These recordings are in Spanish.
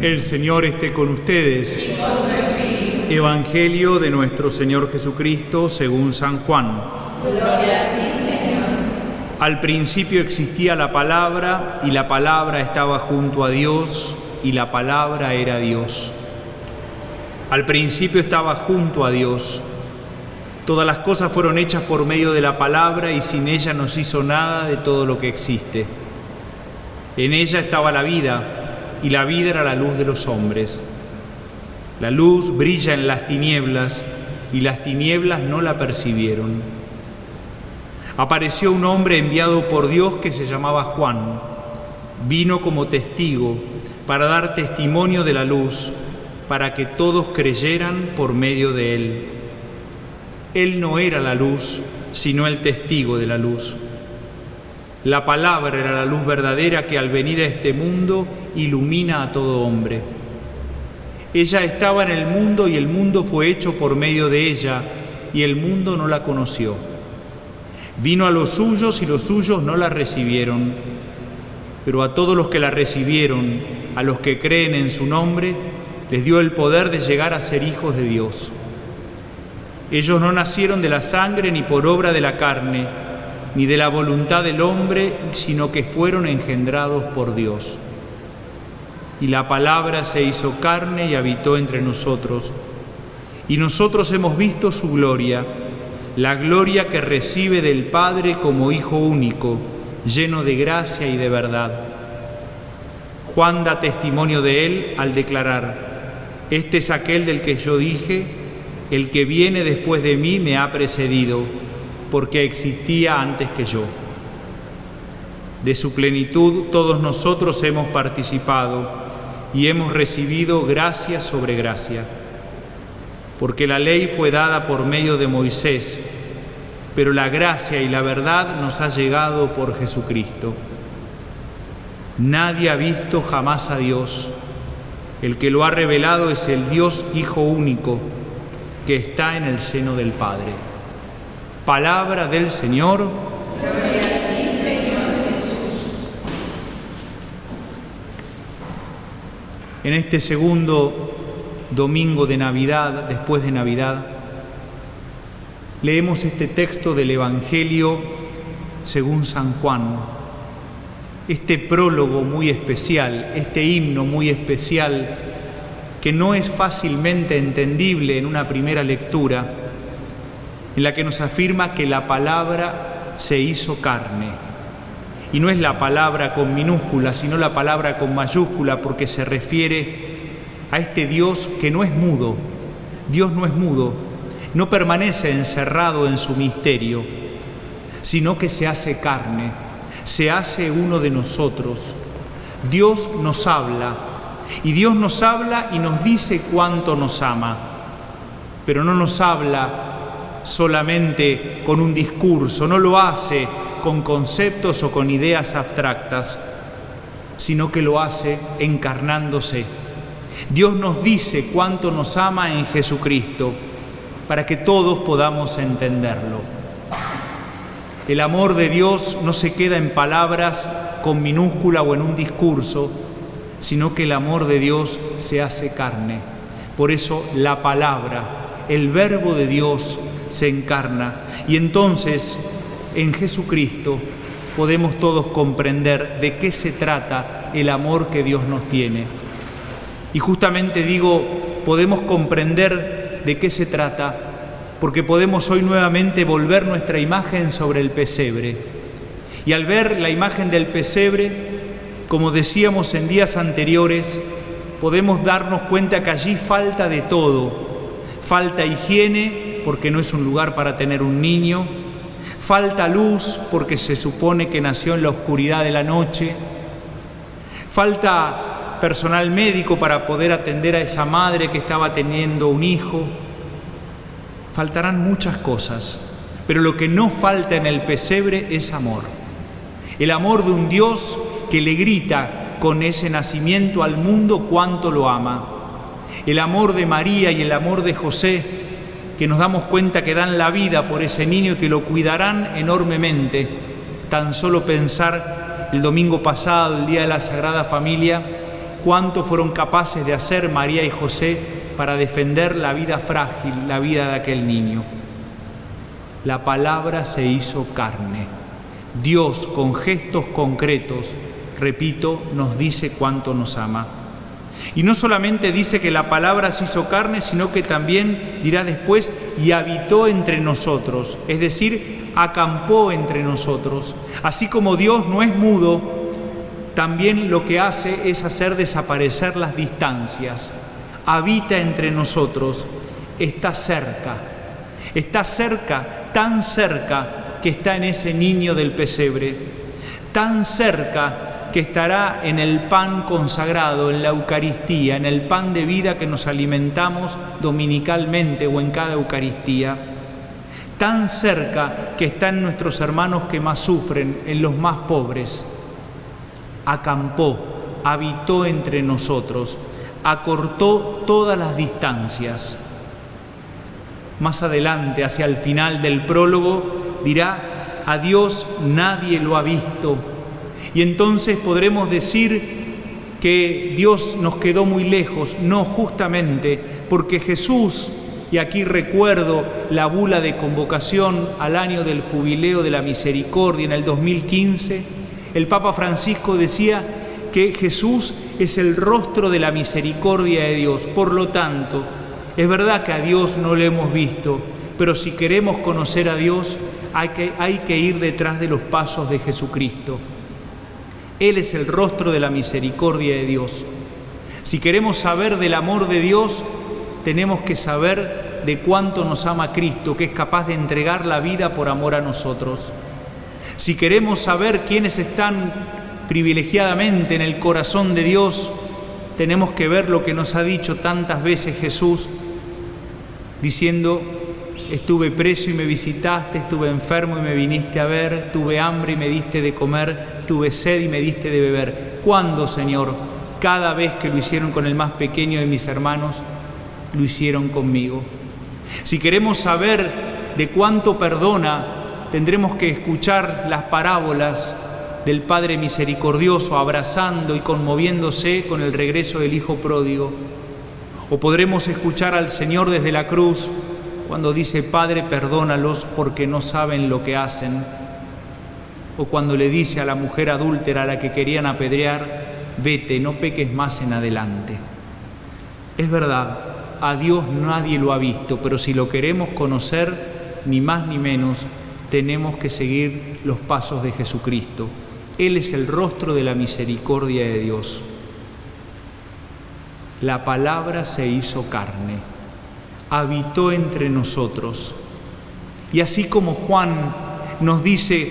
El Señor esté con ustedes. Evangelio de nuestro Señor Jesucristo según San Juan. Gloria a ti, Señor. Al principio existía la palabra, y la palabra estaba junto a Dios, y la palabra era Dios. Al principio estaba junto a Dios. Todas las cosas fueron hechas por medio de la palabra, y sin ella no se hizo nada de todo lo que existe. En ella estaba la vida, y la vida era la luz de los hombres. La luz brilla en las tinieblas, y las tinieblas no la percibieron. Apareció un hombre enviado por Dios que se llamaba Juan. Vino como testigo para dar testimonio de la luz, para que todos creyeran por medio de él. Él no era la luz, sino el testigo de la luz. La palabra era la luz verdadera que al venir a este mundo ilumina a todo hombre. Ella estaba en el mundo y el mundo fue hecho por medio de ella, y el mundo no la conoció. Vino a los suyos y los suyos no la recibieron. Pero a todos los que la recibieron, a los que creen en su nombre, les dio el poder de llegar a ser hijos de Dios. Ellos no nacieron de la sangre ni por obra de la carne, ni de la voluntad del hombre, sino que fueron engendrados por Dios. Y la palabra se hizo carne y habitó entre nosotros, y nosotros hemos visto su gloria, la gloria que recibe del Padre como Hijo único, lleno de gracia y de verdad. Juan da testimonio de él al declarar: este es aquel del que yo dije, el que viene después de mí me ha precedido, porque existía antes que yo. De su plenitud todos nosotros hemos participado y hemos recibido gracia sobre gracia. Porque la ley fue dada por medio de Moisés, pero la gracia y la verdad nos ha llegado por Jesucristo. Nadie ha visto jamás a Dios. El que lo ha revelado es el Dios Hijo único, que está en el seno del Padre. Palabra del Señor. Gloria a ti, Señor Jesús. En este segundo domingo de Navidad, después de Navidad, leemos este texto del Evangelio según San Juan. Este prólogo muy especial, este himno muy especial, que no es fácilmente entendible en una primera lectura, en la que nos afirma que la palabra se hizo carne. Y no es la palabra con minúscula, sino la palabra con mayúscula, porque se refiere a este Dios que no es mudo. Dios no es mudo, no permanece encerrado en su misterio, sino que se hace carne, se hace uno de nosotros. Dios nos habla, y Dios nos habla y nos dice cuánto nos ama, pero no nos habla solamente con un discurso, no lo hace con conceptos o con ideas abstractas, sino que lo hace encarnándose. Dios nos dice cuánto nos ama en Jesucristo, para que todos podamos entenderlo. El amor de Dios no se queda en palabras con minúscula o en un discurso, sino que el amor de Dios se hace carne. Por eso la palabra, el verbo de Dios, se encarna, y entonces en Jesucristo podemos todos comprender de qué se trata el amor que Dios nos tiene. Y justamente digo, podemos comprender de qué se trata, porque podemos hoy nuevamente volver nuestra imagen sobre el pesebre. Y al ver la imagen del pesebre, como decíamos en días anteriores, podemos darnos cuenta que allí falta de todo. Falta higiene, porque no es un lugar para tener un niño. Falta luz, porque se supone que nació en la oscuridad de la noche. Falta personal médico para poder atender a esa madre que estaba teniendo un hijo. Faltarán muchas cosas, pero lo que no falta en el pesebre es amor. El amor de un Dios que le grita con ese nacimiento al mundo cuánto lo ama. El amor de María y el amor de José, que nos damos cuenta que dan la vida por ese niño y que lo cuidarán enormemente. Tan solo pensar el domingo pasado, el Día de la Sagrada Familia, cuánto fueron capaces de hacer María y José para defender la vida frágil, la vida de aquel niño. La palabra se hizo carne. Dios, con gestos concretos, repito, nos dice cuánto nos ama. Y no solamente dice que la palabra se hizo carne, sino que también dirá después, y habitó entre nosotros, es decir, acampó entre nosotros. Así como Dios no es mudo, también lo que hace es hacer desaparecer las distancias. Habita entre nosotros, está cerca, tan cerca que está en ese niño del pesebre, tan cerca que estará en el pan consagrado, en la Eucaristía, en el pan de vida que nos alimentamos dominicalmente o en cada Eucaristía, tan cerca que está en nuestros hermanos que más sufren, en los más pobres. Acampó, habitó entre nosotros, acortó todas las distancias. Más adelante, hacia el final del prólogo, dirá: a Dios nadie lo ha visto. Y entonces podremos decir que Dios nos quedó muy lejos. No, justamente porque Jesús, y aquí recuerdo la bula de convocación al año del Jubileo de la Misericordia en el 2015, el Papa Francisco decía que Jesús es el rostro de la misericordia de Dios. Por lo tanto, es verdad que a Dios no lo hemos visto, pero si queremos conocer a Dios, hay que ir detrás de los pasos de Jesucristo. Él es el rostro de la misericordia de Dios. Si queremos saber del amor de Dios, tenemos que saber de cuánto nos ama Cristo, que es capaz de entregar la vida por amor a nosotros. Si queremos saber quiénes están privilegiadamente en el corazón de Dios, tenemos que ver lo que nos ha dicho tantas veces Jesús, diciendo: estuve preso y me visitaste, estuve enfermo y me viniste a ver, tuve hambre y me diste de comer, tuve sed y me diste de beber. ¿Cuándo, Señor? Cada vez que lo hicieron con el más pequeño de mis hermanos, lo hicieron conmigo. Si queremos saber de cuánto perdona, tendremos que escuchar las parábolas del Padre Misericordioso abrazando y conmoviéndose con el regreso del Hijo Pródigo. O podremos escuchar al Señor desde la cruz cuando dice: Padre, perdónalos porque no saben lo que hacen. O cuando le dice a la mujer adúltera a la que querían apedrear: vete, no peques más en adelante. Es verdad, a Dios nadie lo ha visto, pero si lo queremos conocer, ni más ni menos, tenemos que seguir los pasos de Jesucristo. Él es el rostro de la misericordia de Dios. La palabra se hizo carne, habitó entre nosotros. Y así como Juan nos dice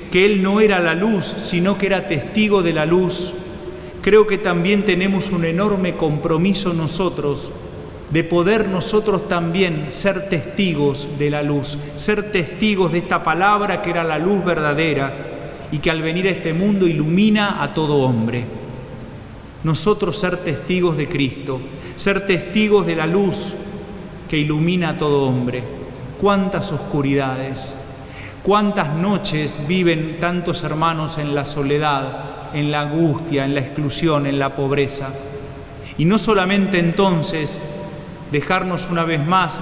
que él no era la luz, sino que era testigo de la luz, creo que también tenemos un enorme compromiso nosotros de poder nosotros también ser testigos de la luz, ser testigos de esta palabra que era la luz verdadera y que al venir a este mundo ilumina a todo hombre. Nosotros ser testigos de Cristo, ser testigos de la luz que ilumina a todo hombre. Cuántas oscuridades, cuántas noches viven tantos hermanos en la soledad, en la angustia, en la exclusión, en la pobreza. Y no solamente entonces dejarnos una vez más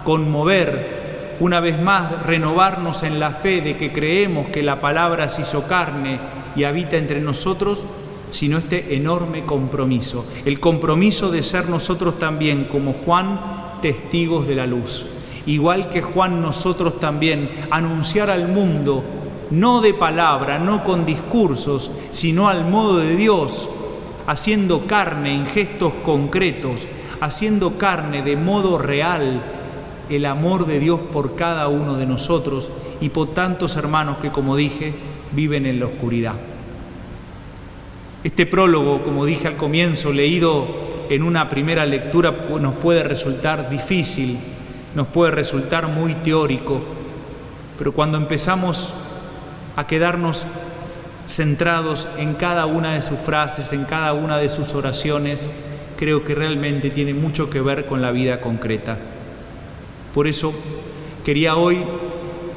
conmover, una vez más renovarnos en la fe de que creemos que la palabra se hizo carne y habita entre nosotros, sino este enorme compromiso, el compromiso de ser nosotros también, como Juan, testigos de la luz. Igual que Juan, nosotros también anunciar al mundo, no de palabra, no con discursos, sino al modo de Dios, haciendo carne en gestos concretos, haciendo carne de modo real el amor de Dios por cada uno de nosotros y por tantos hermanos que, como dije, viven en la oscuridad. Este prólogo, como dije al comienzo, leído en una primera lectura, nos puede resultar difícil, nos puede resultar muy teórico, pero cuando empezamos a quedarnos centrados en cada una de sus frases, en cada una de sus oraciones, creo que realmente tiene mucho que ver con la vida concreta. Por eso quería hoy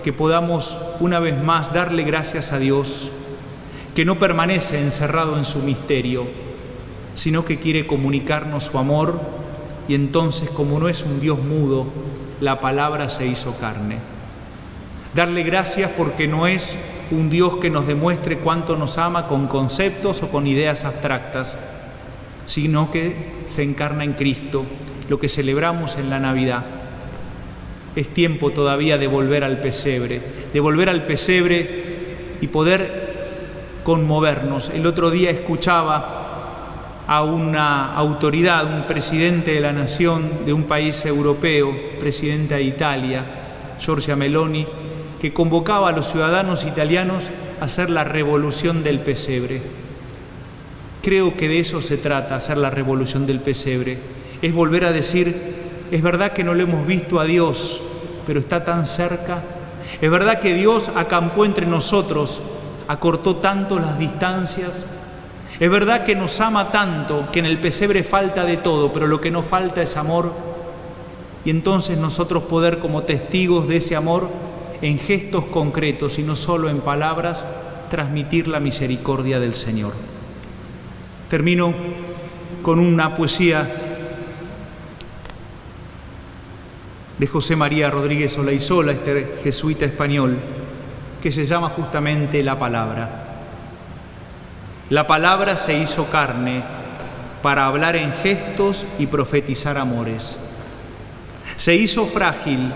que podamos una vez más darle gracias a Dios, que no permanece encerrado en su misterio, sino que quiere comunicarnos su amor, y entonces, como no es un Dios mudo, la palabra se hizo carne. Darle gracias porque no es un Dios que nos demuestre cuánto nos ama con conceptos o con ideas abstractas, sino que se encarna en Cristo, lo que celebramos en la Navidad. Es tiempo todavía de volver al pesebre y poder conmovernos. El otro día escuchaba a una autoridad, un presidente de la nación de un país europeo, presidente de Italia, Giorgia Meloni, que convocaba a los ciudadanos italianos a hacer la revolución del pesebre. Creo que de eso se trata, hacer la revolución del pesebre. Es volver a decir, es verdad que no lo hemos visto a Dios, pero está tan cerca. Es verdad que Dios acampó entre nosotros, acortó tanto las distancias. Es verdad que nos ama tanto, que en el pesebre falta de todo, pero lo que no falta es amor. Y entonces nosotros poder, como testigos de ese amor, en gestos concretos y no solo en palabras, transmitir la misericordia del Señor. Termino con una poesía de José María Rodríguez Olaizola, este jesuita español, que se llama justamente La Palabra. La palabra se hizo carne para hablar en gestos y profetizar amores. Se hizo frágil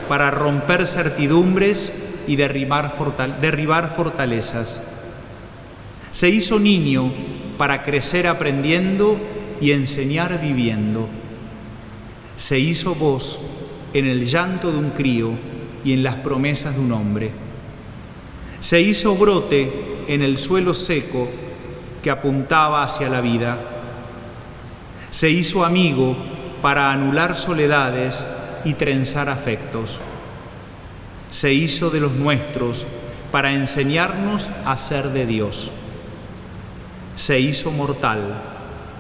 para romper certidumbres y derribar fortalezas. Se hizo niño para crecer aprendiendo y enseñar viviendo. Se hizo voz en el llanto de un crío y en las promesas de un hombre. Se hizo brote en el suelo seco que apuntaba hacia la vida. Se hizo amigo para anular soledades y trenzar afectos. Se hizo de los nuestros para enseñarnos a ser de Dios. Se hizo mortal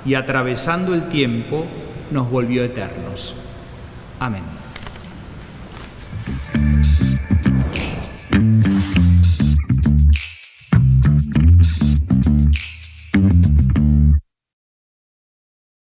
y atravesando el tiempo nos volvió eternos. Amén.